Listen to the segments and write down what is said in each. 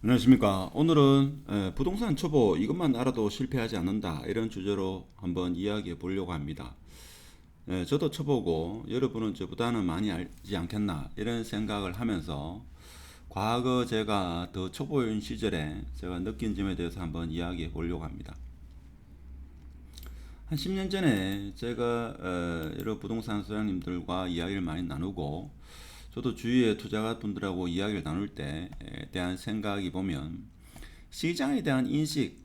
안녕하십니까. 오늘은 부동산 초보 이것만 알아도 실패하지 않는다 이런 주제로 한번 이야기해 보려고 합니다. 저도 초보고 여러분은 저보다는 많이 알지 않겠나 이런 생각을 하면서 과거 제가 더 초보인 시절에 제가 느낀 점에 대해서 한번 이야기해 보려고 합니다. 한 10년 전에 제가 여러 부동산 소장님들과 이야기를 많이 나누고 저도 주위의 투자가분들하고 이야기를 나눌 때에 대한 생각이 보면 시장에 대한 인식,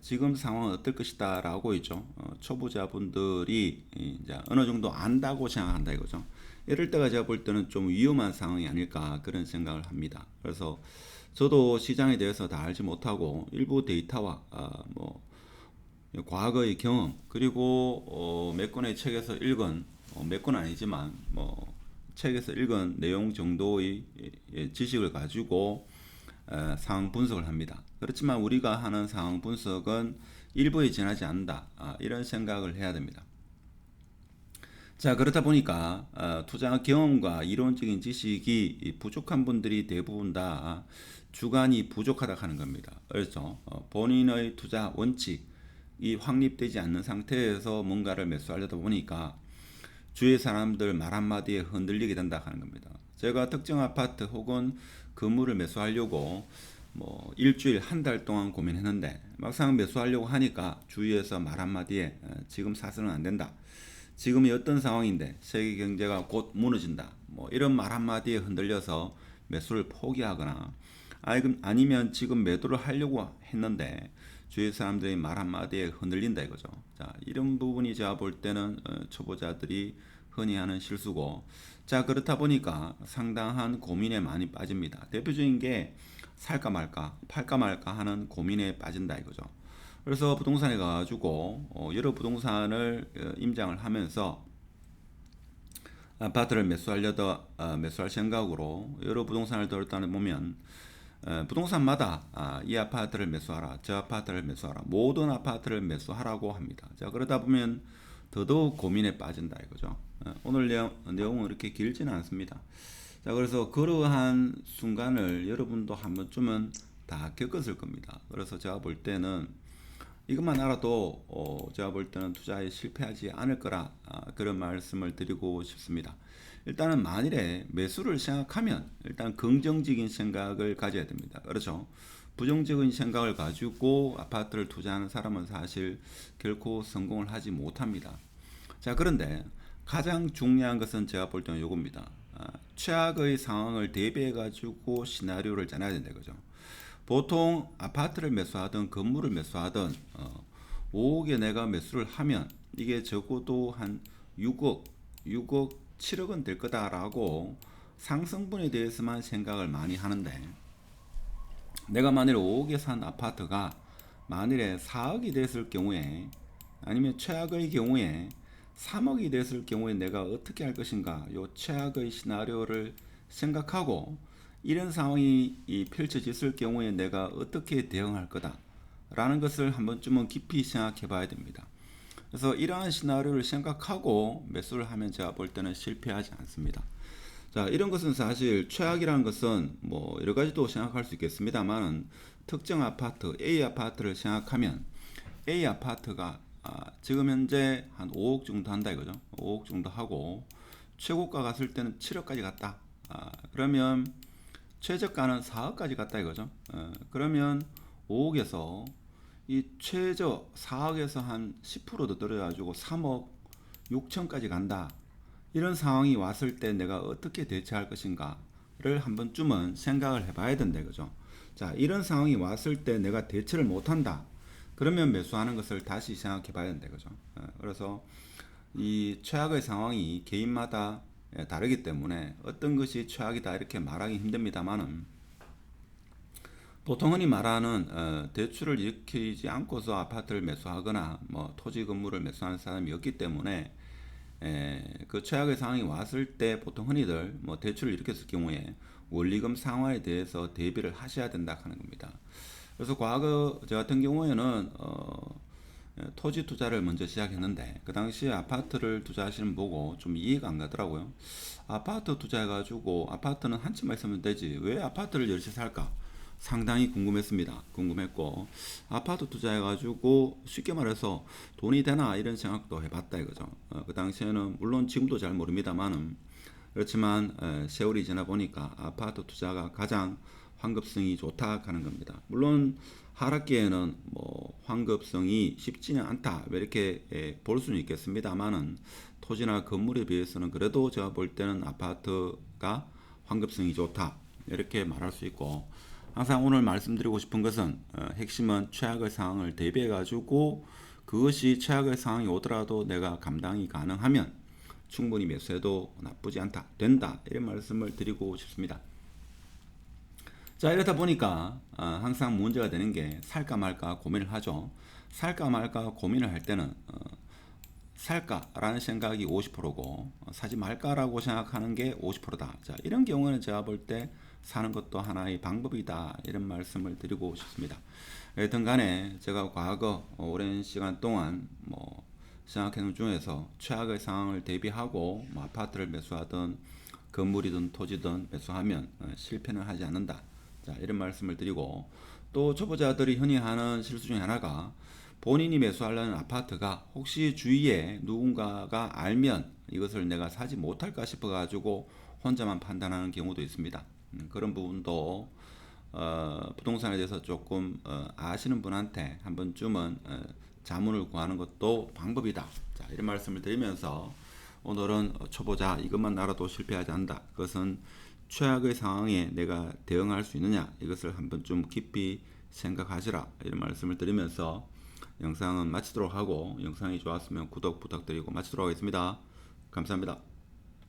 지금 상황은 어떨 것이다 라고 있죠. 초보자분들이 이제 어느 정도 안다고 생각한다 이거죠. 이럴 때가 제가 볼 때는 좀 위험한 상황이 아닐까 그런 생각을 합니다. 그래서 저도 시장에 대해서 다 알지 못하고 일부 데이터와 뭐 과거의 경험 그리고 몇 권의 책에서 읽은 몇 권 아니지만 뭐 책에서 읽은 내용 정도의 지식을 가지고 상황 분석을 합니다. 그렇지만 우리가 하는 상황 분석은 일부에 지나지 않는다. 이런 생각을 해야 됩니다. 자, 그렇다 보니까 투자 경험과 이론적인 지식이 부족한 분들이 대부분 다 주관이 부족하다 하는 겁니다. 그래서 본인의 투자 원칙이 확립되지 않는 상태에서 뭔가를 매수하려다 보니까 주위 사람들 말 한마디에 흔들리게 된다 하는 겁니다. 제가 특정 아파트 혹은 건물을 매수하려고 뭐 일주일 한 달 동안 고민했는데 막상 매수하려고 하니까 주위에서 말 한마디에 지금 사서는 안 된다. 지금이 어떤 상황인데 세계 경제가 곧 무너진다. 뭐 이런 말 한마디에 흔들려서 매수를 포기하거나 아니면 지금 매도를 하려고 했는데 주위 사람들이 말 한마디에 흔들린다 이거죠. 자, 이런 부분이 제가 볼 때는 초보자들이 흔히 하는 실수고, 자, 그렇다 보니까 상당한 고민에 많이 빠집니다. 대표적인 게 살까 말까, 팔까 말까 하는 고민에 빠진다 이거죠. 그래서 부동산에 가가지고 여러 부동산을 임장을 하면서 아파트를 매수하려다 매수할 생각으로 여러 부동산을 돌다 보면 부동산마다 이 아파트를 매수하라, 저 아파트를 매수하라, 모든 아파트를 매수하라고 합니다. 자, 그러다 보면 더더욱 고민에 빠진다 이거죠. 오늘 내용은 이렇게 길지는 않습니다. 자, 그래서 그러한 순간을 여러분도 한 번쯤은 다 겪었을 겁니다. 그래서 제가 볼 때는 이것만 알아도 제가 볼 때는 투자에 실패하지 않을 거라 그런 말씀을 드리고 싶습니다. 일단은 만일에 매수를 생각하면 일단 긍정적인 생각을 가져야 됩니다. 그렇죠? 부정적인 생각을 가지고 아파트를 투자하는 사람은 사실 결코 성공을 하지 못합니다. 자, 그런데 가장 중요한 것은 제가 볼 때는 요겁니다. 최악의 상황을 대비해 가지고 시나리오를 짜놔야 된다 이거죠. 보통 아파트를 매수하든 건물을 매수하든 5억에 내가 매수를 하면 이게 적어도 한 6억 7억은 될 거다라고 상승분에 대해서만 생각을 많이 하는데, 내가 만일 5억에 산 아파트가 만일에 4억이 됐을 경우에, 아니면 최악의 경우에 3억이 됐을 경우에 내가 어떻게 할 것인가, 요 최악의 시나리오를 생각하고 이런 상황이 펼쳐졌을 경우에 내가 어떻게 대응할 거다 라는 것을 한 번쯤은 깊이 생각해 봐야 됩니다. 그래서 이러한 시나리오를 생각하고 매수를 하면 제가 볼 때는 실패하지 않습니다. 자, 이런 것은 사실 최악이라는 것은 뭐 여러 가지도 생각할 수 있겠습니다만, 특정 아파트 A 아파트를 생각하면 A 아파트가 지금 현재 한 5억 정도 한다 이거죠. 5억 정도 하고 최고가 갔을 때는 7억까지 갔다. 그러면 최저가는 4억까지 갔다 이거죠. 그러면 5억에서 이 최저 4억에서 한 10%더 떨어져가지고 3억 6천까지 간다. 이런 상황이 왔을 때 내가 어떻게 대처할 것인가를 한 번쯤은 생각을 해봐야 된다 이거죠. 자, 이런 상황이 왔을 때 내가 대처를 못한다. 그러면 매수하는 것을 다시 생각해 봐야 된다 이거죠. 그래서 이 최악의 상황이 개인마다 다르기 때문에 어떤 것이 최악이다 이렇게 말하기 힘듭니다만은, 보통 흔히 말하는 대출을 일으키지 않고서 아파트를 매수하거나 뭐 토지 건물을 매수하는 사람이 없기 때문에 그 최악의 상황이 왔을 때 보통 흔히들 뭐 대출을 일으켰을 경우에 원리금 상환에 대해서 대비를 하셔야 된다 하는 겁니다. 그래서 과거 저 같은 경우에는 토지 투자를 먼저 시작했는데 그 당시에 아파트를 투자하시는 보고 좀 이해가 안 가더라고요. 아파트 투자해가지고 아파트는 한 채만 있으면 되지 왜 아파트를 열심히 살까? 상당히 궁금했고 아파트 투자해가지고 쉽게 말해서 돈이 되나 이런 생각도 해봤다 이거죠. 그 당시에는 물론 지금도 잘 모릅니다만은 그렇지만 세월이 지나 보니까 아파트 투자가 가장 환급성이 좋다 하는 겁니다. 물론 하락기에는 뭐 환급성이 쉽지는 않다 이렇게 볼 수는 있겠습니다만은 토지나 건물에 비해서는 그래도 제가 볼 때는 아파트가 환급성이 좋다 이렇게 말할 수 있고, 항상 오늘 말씀드리고 싶은 것은 핵심은 최악의 상황을 대비해 가지고 그것이 최악의 상황이 오더라도 내가 감당이 가능하면 충분히 매수해도 나쁘지 않다, 된다 이런 말씀을 드리고 싶습니다. 자, 이러다 보니까 항상 문제가 되는 게 살까 말까 고민을 하죠. 살까 말까 고민을 할 때는 살까라는 생각이 50%고 사지 말까라고 생각하는 게 50%다. 자, 이런 경우는 제가 볼 때 사는 것도 하나의 방법이다 이런 말씀을 드리고 싶습니다. 여튼 간에 제가 과거 오랜 시간 동안 뭐 생각해놓은 중에서 최악의 상황을 대비하고 뭐 아파트를 매수하든 건물이든 토지든 매수하면 실패는 하지 않는다. 자, 이런 말씀을 드리고, 또 초보자들이 흔히 하는 실수 중에 하나가 본인이 매수하려는 아파트가 혹시 주위에 누군가가 알면 이것을 내가 사지 못할까 싶어 가지고 혼자만 판단하는 경우도 있습니다. 그런 부분도 부동산에 대해서 조금 아시는 분한테 한 번쯤은 자문을 구하는 것도 방법이다. 자, 이런 말씀을 드리면서 오늘은 초보자 이것만 알아도 실패하지 않는다. 그것은 최악의 상황에 내가 대응할 수 있느냐, 이것을 한 번쯤 깊이 생각하시라 이런 말씀을 드리면서 영상은 마치도록 하고, 영상이 좋았으면 구독 부탁드리고 마치도록 하겠습니다. 감사합니다.